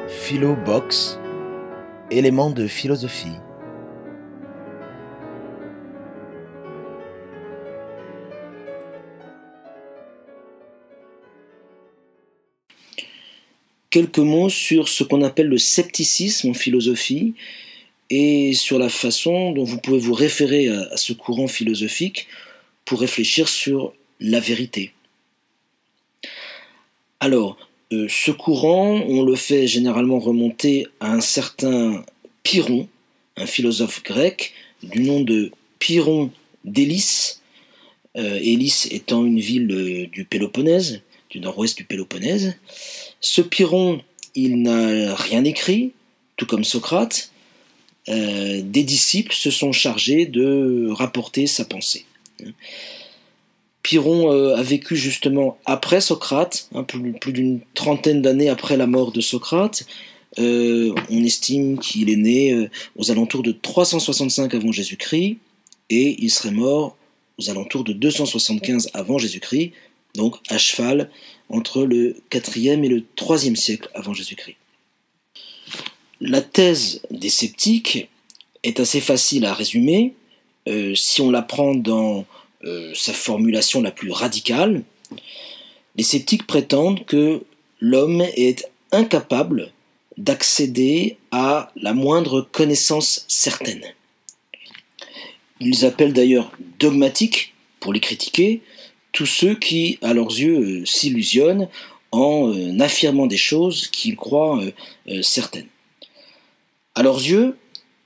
Philo-Box, éléments de philosophie. Quelques mots sur ce qu'on appelle le scepticisme en philosophie et sur la façon dont vous pouvez vous référer à ce courant philosophique pour réfléchir sur la vérité. Alors, ce courant, on le fait généralement remonter à un certain Pyrrhon, un philosophe grec du nom de Pyrrhon d'Élis, Élis étant une ville du Péloponnèse, du nord-ouest du Péloponnèse. Ce Pyrrhon, il n'a rien écrit, tout comme Socrate. Des disciples se sont chargés de rapporter sa pensée. Pyrrhon a vécu justement après Socrate, plus d'une trentaine d'années après la mort de Socrate. On estime qu'il est né aux alentours de 365 avant Jésus-Christ et il serait mort aux alentours de 275 avant Jésus-Christ, donc à cheval entre le 4e et le 3e siècle avant Jésus-Christ. La thèse des sceptiques est assez facile à résumer si on la prend dans sa formulation la plus radicale. Les sceptiques prétendent que l'homme est incapable d'accéder à la moindre connaissance certaine. Ils appellent d'ailleurs dogmatiques, pour les critiquer, tous ceux qui, à leurs yeux, s'illusionnent en affirmant des choses qu'ils croient certaines. À leurs yeux,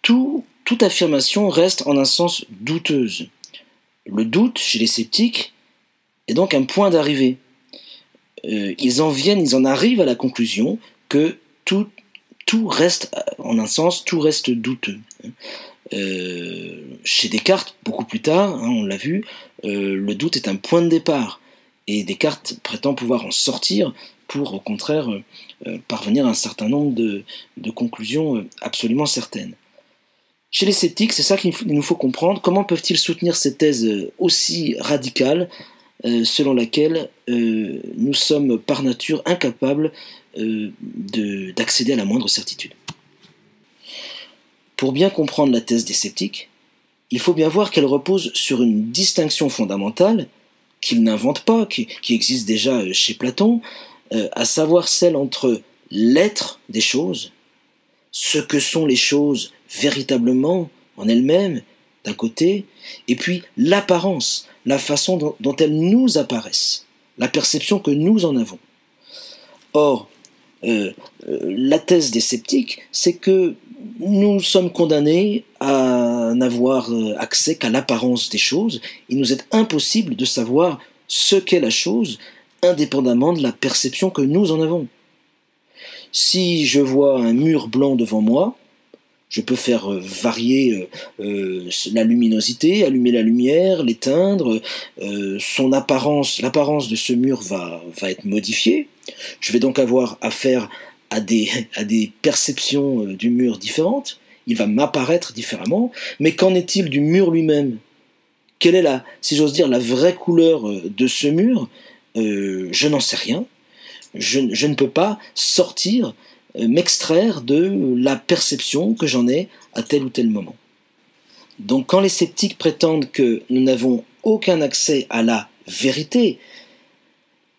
toute affirmation reste en un sens douteuse. Le doute, chez les sceptiques, est donc un point d'arrivée. Ils en arrivent à la conclusion que tout reste, en un sens, tout reste douteux. Chez Descartes, beaucoup plus tard, on l'a vu, le doute est un point de départ. Et Descartes prétend pouvoir en sortir pour, au contraire, parvenir à un certain nombre de conclusions absolument certaines. Chez les sceptiques, c'est ça qu'il nous faut comprendre. Comment peuvent-ils soutenir cette thèse aussi radicale selon laquelle nous sommes par nature incapables d'accéder à la moindre certitude? Pour bien comprendre la thèse des sceptiques, il faut bien voir qu'elle repose sur une distinction fondamentale qu'ils n'inventent pas, qui existe déjà chez Platon, à savoir celle entre l'être des choses, ce que sont les choses véritablement en elles-mêmes, d'un côté, et puis l'apparence, la façon dont elles nous apparaissent, la perception que nous en avons. Or, la thèse des sceptiques, c'est que nous sommes condamnés à n'avoir accès qu'à l'apparence des choses. Il nous est impossible de savoir ce qu'est la chose, indépendamment de la perception que nous en avons. Si je vois un mur blanc devant moi, je peux faire varier la luminosité, allumer la lumière, l'éteindre, l'apparence de ce mur va être modifiée. Je vais donc avoir affaire à des perceptions du mur différentes, il va m'apparaître différemment, mais qu'en est-il du mur lui-même? Quelle est si j'ose dire, la vraie couleur de ce mur? Je n'en sais rien. Je ne peux pas sortir, m'extraire de la perception que j'en ai à tel ou tel moment. Donc quand les sceptiques prétendent que nous n'avons aucun accès à la vérité,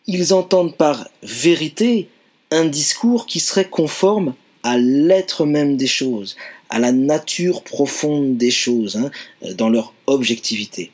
ils entendent par vérité un discours qui serait conforme à l'être même des choses, à la nature profonde des choses, dans leur objectivité.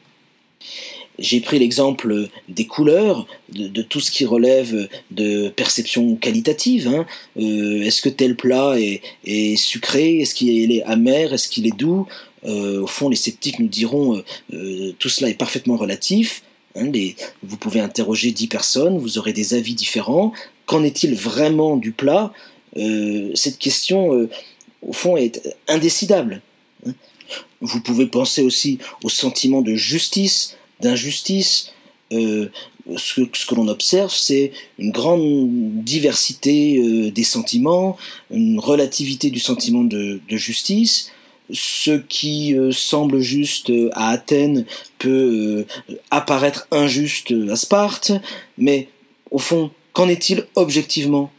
J'ai pris l'exemple des couleurs, de tout ce qui relève de perception qualitative. Est-ce que tel plat est sucré? Est-ce qu'il est amer? Est-ce qu'il est doux? Au fond, les sceptiques nous diront tout cela est parfaitement relatif. Vous pouvez interroger 10 personnes, vous aurez des avis différents. Qu'en est-il vraiment du plat? Cette question, au fond, est indécidable. Vous pouvez penser aussi au sentiment de justice, d'injustice. Ce que l'on observe, c'est une grande diversité des sentiments, une relativité du sentiment de justice. Ce qui semble juste à Athènes peut apparaître injuste à Sparte, mais au fond, qu'en est-il objectivement?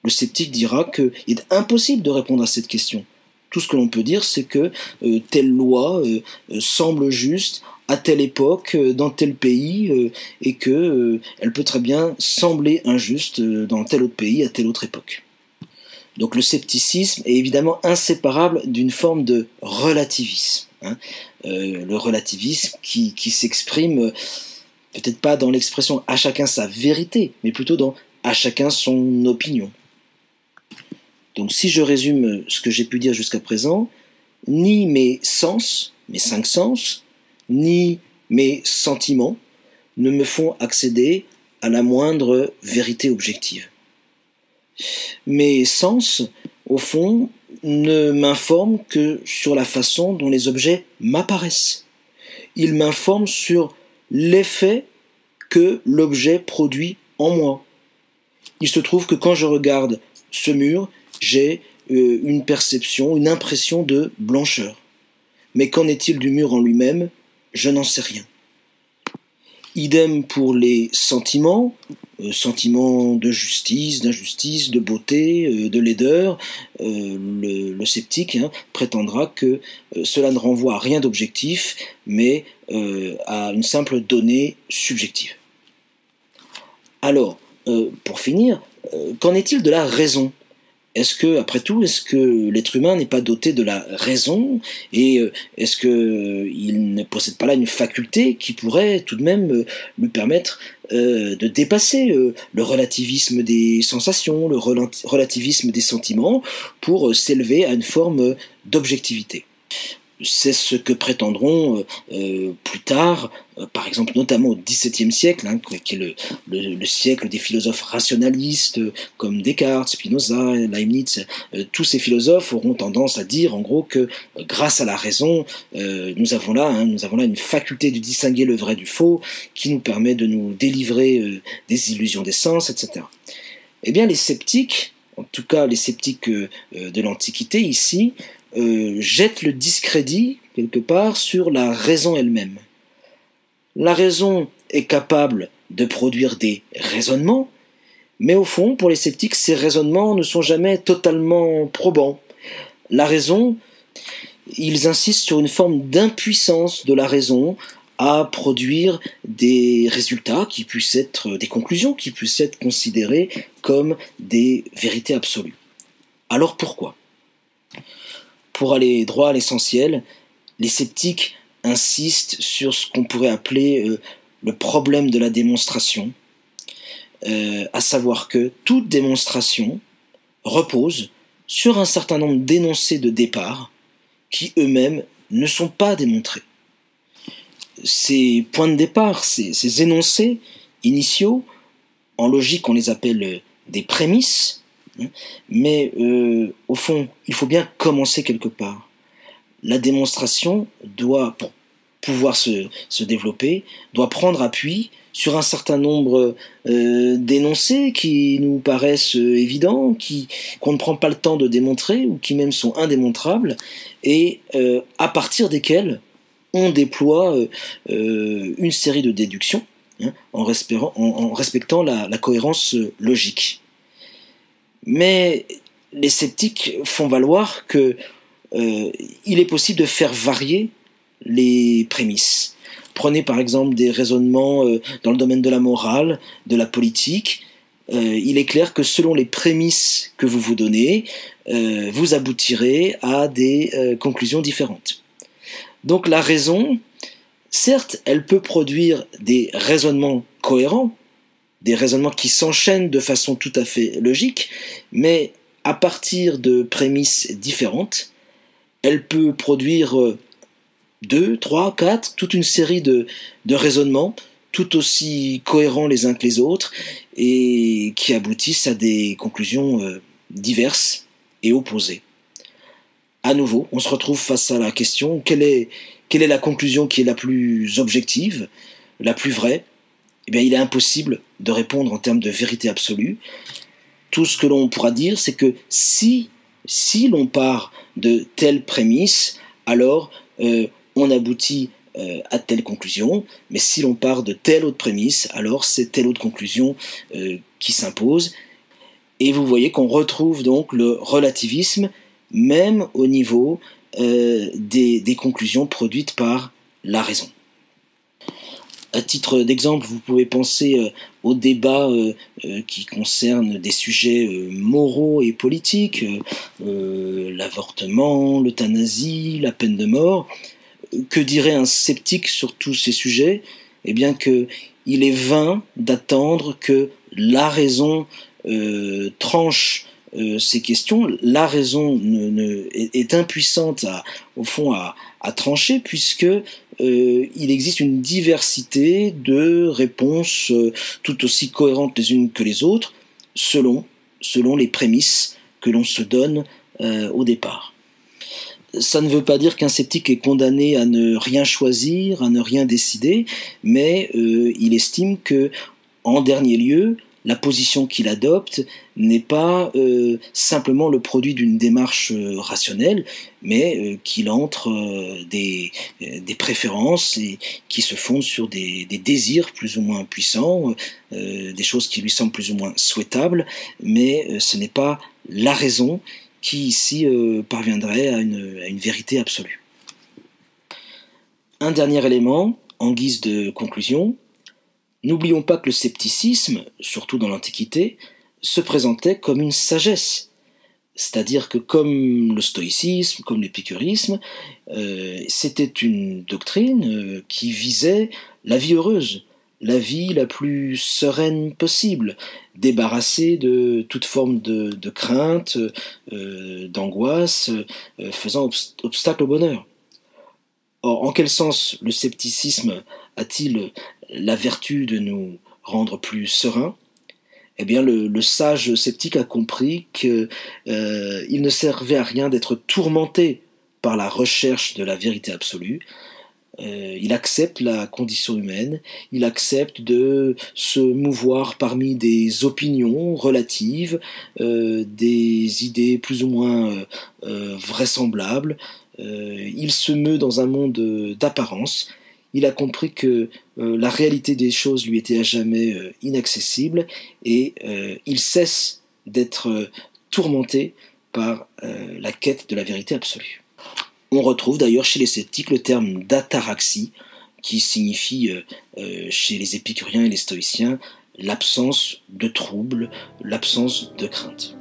Le sceptique dira qu'il est impossible de répondre à cette question. Tout ce que l'on peut dire, c'est que telle loi semble juste à telle époque, dans tel pays, et que elle peut très bien sembler injuste dans tel autre pays, à telle autre époque. Donc le scepticisme est évidemment inséparable d'une forme de relativisme. Le relativisme qui s'exprime peut-être pas dans l'expression à chacun sa vérité, mais plutôt dans à chacun son opinion. Donc si je résume ce que j'ai pu dire jusqu'à présent, ni mes sens, mes 5 sens, ni mes sentiments ne me font accéder à la moindre vérité objective. Mes sens, au fond, ne m'informent que sur la façon dont les objets m'apparaissent. Ils m'informent sur l'effet que l'objet produit en moi. Il se trouve que quand je regarde ce mur, j'ai une perception, une impression de blancheur. Mais qu'en est-il du mur en lui-même? Je n'en sais rien. Idem pour les sentiments, sentiments de justice, d'injustice, de beauté, de laideur. Le sceptique prétendra que cela ne renvoie à rien d'objectif, mais à une simple donnée subjective. Alors, pour finir, qu'en est-il de la raison ? Est-ce que, après tout, l'être humain n'est pas doté de la raison, et est-ce qu'il ne possède pas là une faculté qui pourrait tout de même lui permettre de dépasser le relativisme des sensations, le relativisme des sentiments, pour s'élever à une forme d'objectivité ? C'est ce que prétendront plus tard, par exemple notamment au XVIIe siècle, qui est le siècle des philosophes rationalistes comme Descartes, Spinoza, Leibniz. Tous ces philosophes auront tendance à dire en gros que grâce à la raison, nous avons là une faculté de distinguer le vrai du faux qui nous permet de nous délivrer des illusions des sens, etc. Eh bien les sceptiques, en tout cas les sceptiques de l'Antiquité ici, jette le discrédit, quelque part, sur la raison elle-même. La raison est capable de produire des raisonnements, mais au fond, pour les sceptiques, ces raisonnements ne sont jamais totalement probants. La raison, ils insistent sur une forme d'impuissance de la raison à produire des résultats qui puissent être, des conclusions qui puissent être considérées comme des vérités absolues. Alors pourquoi ? Pour aller droit à l'essentiel, les sceptiques insistent sur ce qu'on pourrait appeler le problème de la démonstration, à savoir que toute démonstration repose sur un certain nombre d'énoncés de départ qui eux-mêmes ne sont pas démontrés. Ces points de départ, ces énoncés initiaux, en logique on les appelle des prémices, mais au fond, il faut bien commencer quelque part. La démonstration doit, pour pouvoir se développer, doit prendre appui sur un certain nombre d'énoncés qui nous paraissent évidents, qu'on ne prend pas le temps de démontrer, ou qui même sont indémontrables, et à partir desquels on déploie une série de déductions, en respectant la cohérence logique. Mais les sceptiques font valoir que il est possible de faire varier les prémices. Prenez par exemple des raisonnements dans le domaine de la morale, de la politique. Il est clair que selon les prémices que vous vous donnez, vous aboutirez à des conclusions différentes. Donc la raison, certes, elle peut produire des raisonnements cohérents, des raisonnements qui s'enchaînent de façon tout à fait logique, mais à partir de prémices différentes, elle peut produire 2, 3, 4, toute une série de raisonnements tout aussi cohérents les uns que les autres et qui aboutissent à des conclusions diverses et opposées. À nouveau, on se retrouve face à la question, quelle est la conclusion qui est la plus objective, la plus vraie ? Eh bien, il est impossible de répondre en termes de vérité absolue. Tout ce que l'on pourra dire, c'est que si l'on part de telle prémisse, alors on aboutit à telle conclusion, mais si l'on part de telle autre prémisse, alors c'est telle autre conclusion qui s'impose. Et vous voyez qu'on retrouve donc le relativisme, même au niveau des conclusions produites par la raison. À titre d'exemple, vous pouvez penser aux débats qui concernent des sujets moraux et politiques, l'avortement, l'euthanasie, la peine de mort. Que dirait un sceptique sur tous ces sujets? Eh bien qu'il est vain d'attendre que la raison tranche ces questions. La raison est impuissante au fond à trancher, puisque il existe une diversité de réponses tout aussi cohérentes les unes que les autres, selon les prémices que l'on se donne au départ. Ça ne veut pas dire qu'un sceptique est condamné à ne rien choisir, à ne rien décider, mais il estime que, en dernier lieu, la position qu'il adopte n'est pas simplement le produit d'une démarche rationnelle, mais qu'il entre des préférences et qui se fondent sur des désirs plus ou moins puissants, des choses qui lui semblent plus ou moins souhaitables, mais ce n'est pas la raison qui ici parviendrait à une vérité absolue. Un dernier élément, en guise de conclusion: n'oublions pas que le scepticisme, surtout dans l'Antiquité, se présentait comme une sagesse. C'est-à-dire que comme le stoïcisme, comme l'épicurisme, c'était une doctrine qui visait la vie heureuse, la vie la plus sereine possible, débarrassée de toute forme de crainte, d'angoisse, faisant obstacle au bonheur. Or, en quel sens le scepticisme a-t-il la vertu de nous rendre plus sereins? Eh bien, le sage sceptique a compris qu'il ne servait à rien d'être tourmenté par la recherche de la vérité absolue. Il accepte la condition humaine, il accepte de se mouvoir parmi des opinions relatives, des idées plus ou moins vraisemblables. Il se meut dans un monde d'apparence. Il a compris que la réalité des choses lui était à jamais inaccessible, et il cesse d'être tourmenté par la quête de la vérité absolue. On retrouve d'ailleurs chez les sceptiques le terme d'ataraxie, qui signifie chez les épicuriens et les stoïciens l'absence de trouble, l'absence de crainte.